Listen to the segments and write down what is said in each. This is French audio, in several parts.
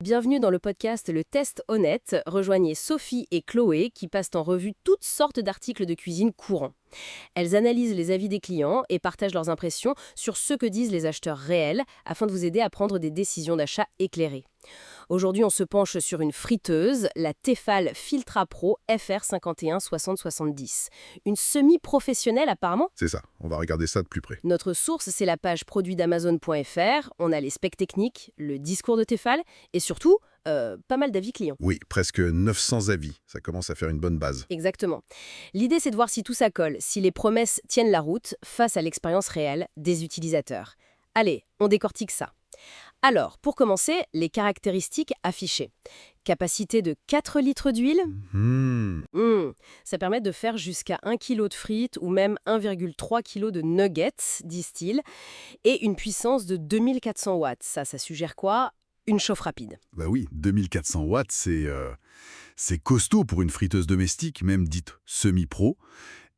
Bienvenue dans le podcast Le Test Honnête. Rejoignez Sophie et Chloé qui passent en revue toutes sortes d'articles de cuisine courants. Elles analysent les avis des clients et partagent leurs impressions sur ce que disent les acheteurs réels afin de vous aider à prendre des décisions d'achat éclairées. Aujourd'hui, on se penche sur une friteuse, la Tefal Filtra Pro FR 51 60 70. Une semi-professionnelle apparemment. C'est ça, on va regarder ça de plus près. Notre source, c'est la page produit d'Amazon.fr. On a les specs techniques, le discours de Tefal et surtout, pas mal d'avis clients. Oui, presque 900 avis, ça commence à faire une bonne base. Exactement. L'idée, c'est de voir si tout ça colle, si les promesses tiennent la route face à l'expérience réelle des utilisateurs. Allez, on décortique ça. Alors, pour commencer, les caractéristiques affichées. Capacité de 4 litres d'huile. Ça permet de faire jusqu'à 1 kg de frites ou même 1,3 kg de nuggets, disent-ils. Et une puissance de 2400 watts. Ça suggère quoi? Une chauffe rapide. Bah oui, 2400 watts, c'est costaud pour une friteuse domestique, même dite semi-pro.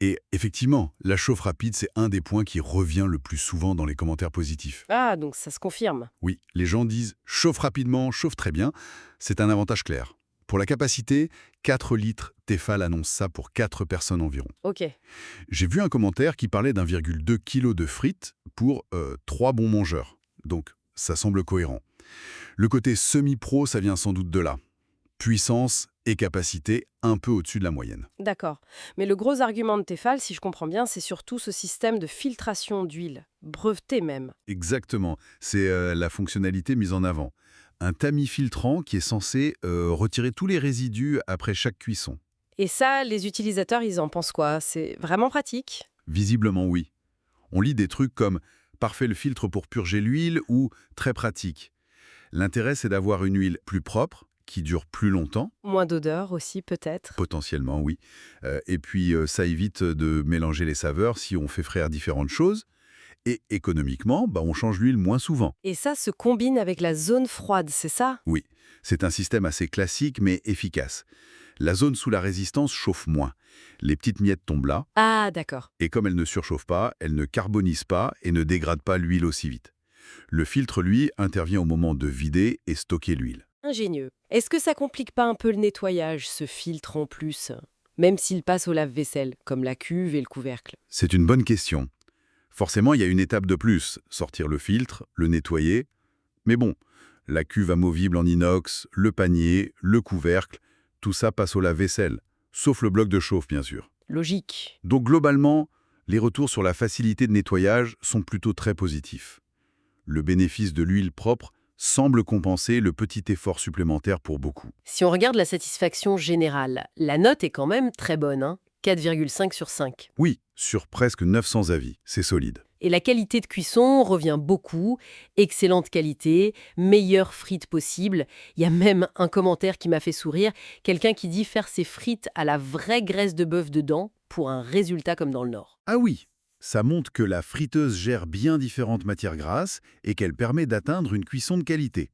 Et effectivement, la chauffe rapide, c'est un des points qui revient le plus souvent dans les commentaires positifs. Ah, donc ça se confirme. Oui, les gens disent « chauffe rapidement, chauffe très bien ». C'est un avantage clair. Pour la capacité, 4 litres, Tefal annonce ça pour 4 personnes environ. Ok. J'ai vu un commentaire qui parlait d'1,2 kg de frites pour 3 bons mangeurs. Donc, ça semble cohérent. Le côté semi-pro, ça vient sans doute de là. Puissance et capacité un peu au-dessus de la moyenne. D'accord. Mais le gros argument de Tefal, si je comprends bien, c'est surtout ce système de filtration d'huile, breveté même. Exactement, c'est la fonctionnalité mise en avant. Un tamis filtrant qui est censé retirer tous les résidus après chaque cuisson. Et ça, les utilisateurs, ils en pensent quoi? C'est vraiment pratique? Visiblement oui. On lit des trucs comme « parfait le filtre pour purger l'huile » ou « très pratique ». L'intérêt, c'est d'avoir une huile plus propre, qui dure plus longtemps. Moins d'odeur aussi, peut-être? Potentiellement, oui. Et puis, ça évite de mélanger les saveurs si on fait frire différentes choses. Et économiquement, on change l'huile moins souvent. Et ça se combine avec la zone froide, c'est ça? Oui, c'est un système assez classique mais efficace. La zone sous la résistance chauffe moins. Les petites miettes tombent là. Ah, d'accord. Et comme elles ne surchauffent pas, elles ne carbonisent pas et ne dégradent pas l'huile aussi vite. Le filtre, lui, intervient au moment de vider et stocker l'huile. Ingénieux. Est-ce que ça complique pas un peu le nettoyage, ce filtre en plus? Même s'il passe au lave-vaisselle, comme la cuve et le couvercle. C'est une bonne question. Forcément, il y a une étape de plus, sortir le filtre, le nettoyer. Mais bon, la cuve amovible en inox, le panier, le couvercle, tout ça passe au lave-vaisselle, sauf le bloc de chauffe bien sûr. Logique. Donc globalement, les retours sur la facilité de nettoyage sont plutôt très positifs. Le bénéfice de l'huile propre semble compenser le petit effort supplémentaire pour beaucoup. Si on regarde la satisfaction générale, la note est quand même très bonne, hein? 4,5 sur 5. Oui, sur presque 900 avis, c'est solide. Et la qualité de cuisson revient beaucoup. Excellente qualité, meilleure frite possible. Il y a même un commentaire qui m'a fait sourire. Quelqu'un qui dit faire ses frites à la vraie graisse de bœuf dedans pour un résultat comme dans le Nord. Ah oui, ça montre que la friteuse gère bien différentes matières grasses et qu'elle permet d'atteindre une cuisson de qualité.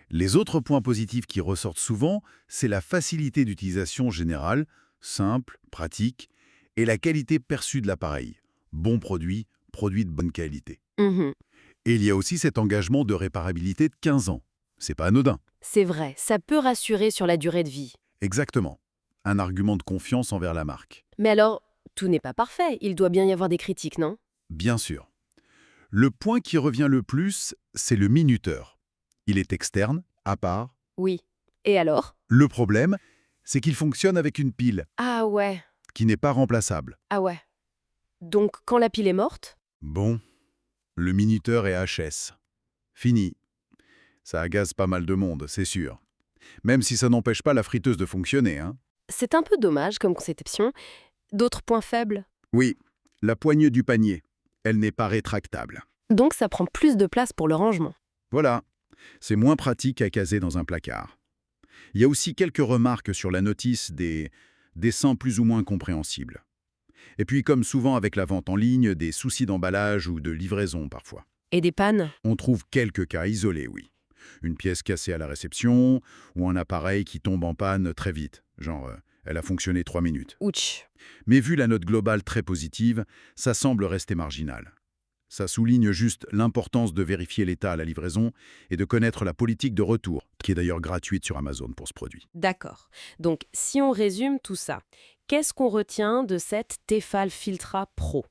Les autres points positifs qui ressortent souvent, c'est la facilité d'utilisation générale, simple, pratique, et la qualité perçue de l'appareil. Bon produit, produit de bonne qualité. Mhm. Et il y a aussi cet engagement de réparabilité de 15 ans. C'est pas anodin. C'est vrai, ça peut rassurer sur la durée de vie. Exactement. Un argument de confiance envers la marque. Mais alors, tout n'est pas parfait. Il doit bien y avoir des critiques, non? Bien sûr. Le point qui revient le plus, c'est le minuteur. Il est externe, à part. Oui. Et alors? Le problème, c'est qu'il fonctionne avec une pile, Ah ouais. qui n'est pas remplaçable. Ah ouais. Donc, quand la pile est morte? Bon, le minuteur est HS. Fini. Ça agace pas mal de monde, c'est sûr. Même si ça n'empêche pas la friteuse de fonctionner, hein. C'est un peu dommage comme conception. D'autres points faibles? Oui, la poignée du panier. Elle n'est pas rétractable. Donc ça prend plus de place pour le rangement. Voilà. C'est moins pratique à caser dans un placard. Il y a aussi quelques remarques sur la notice des dessins plus ou moins compréhensibles. Et puis, comme souvent avec la vente en ligne, des soucis d'emballage ou de livraison parfois. Et des pannes? On trouve quelques cas isolés, oui. Une pièce cassée à la réception ou un appareil qui tombe en panne très vite. Genre, elle a fonctionné 3 minutes. Ouch. Mais vu la note globale très positive, ça semble rester marginal. Ça souligne juste l'importance de vérifier l'état à la livraison et de connaître la politique de retour, qui est d'ailleurs gratuite sur Amazon pour ce produit. D'accord. Donc, si on résume tout ça, qu'est-ce qu'on retient de cette Tefal Filtra Pro?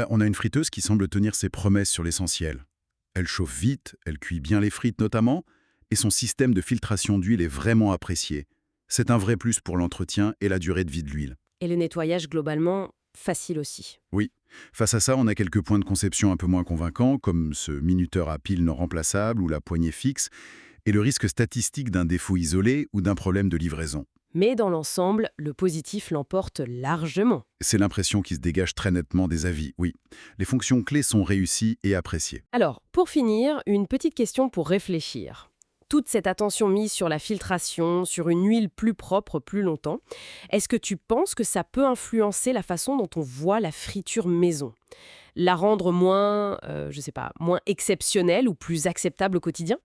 On a une friteuse qui semble tenir ses promesses sur l'essentiel. Elle chauffe vite, elle cuit bien les frites notamment, et son système de filtration d'huile est vraiment apprécié. C'est un vrai plus pour l'entretien et la durée de vie de l'huile. Et le nettoyage, globalement, facile aussi. Oui. Face à ça, on a quelques points de conception un peu moins convaincants, comme ce minuteur à pile non remplaçable ou la poignée fixe, et le risque statistique d'un défaut isolé ou d'un problème de livraison. Mais dans l'ensemble, le positif l'emporte largement. C'est l'impression qui se dégage très nettement des avis, oui. Les fonctions clés sont réussies et appréciées. Alors, pour finir, une petite question pour réfléchir. Toute cette attention mise sur la filtration, sur une huile plus propre plus longtemps, est-ce que tu penses que ça peut influencer la façon dont on voit la friture maison? La rendre moins, moins exceptionnelle ou plus acceptable au quotidien?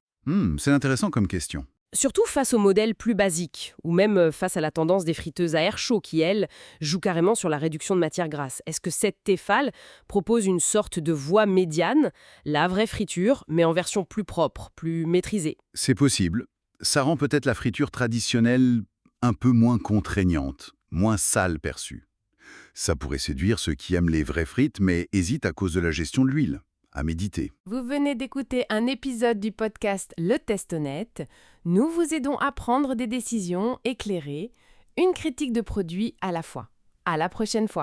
C'est intéressant comme question. Surtout face aux modèles plus basiques, ou même face à la tendance des friteuses à air chaud qui, elles, jouent carrément sur la réduction de matière grasse. Est-ce que cette Tefal propose une sorte de voie médiane, la vraie friture, mais en version plus propre, plus maîtrisée? C'est possible. Ça rend peut-être la friture traditionnelle un peu moins contraignante, moins sale perçue. Ça pourrait séduire ceux qui aiment les vraies frites mais hésitent à cause de la gestion de l'huile. À méditer. Vous venez d'écouter un épisode du podcast Le Test Honnête. Nous vous aidons à prendre des décisions éclairées, une critique de produit à la fois. À la prochaine fois.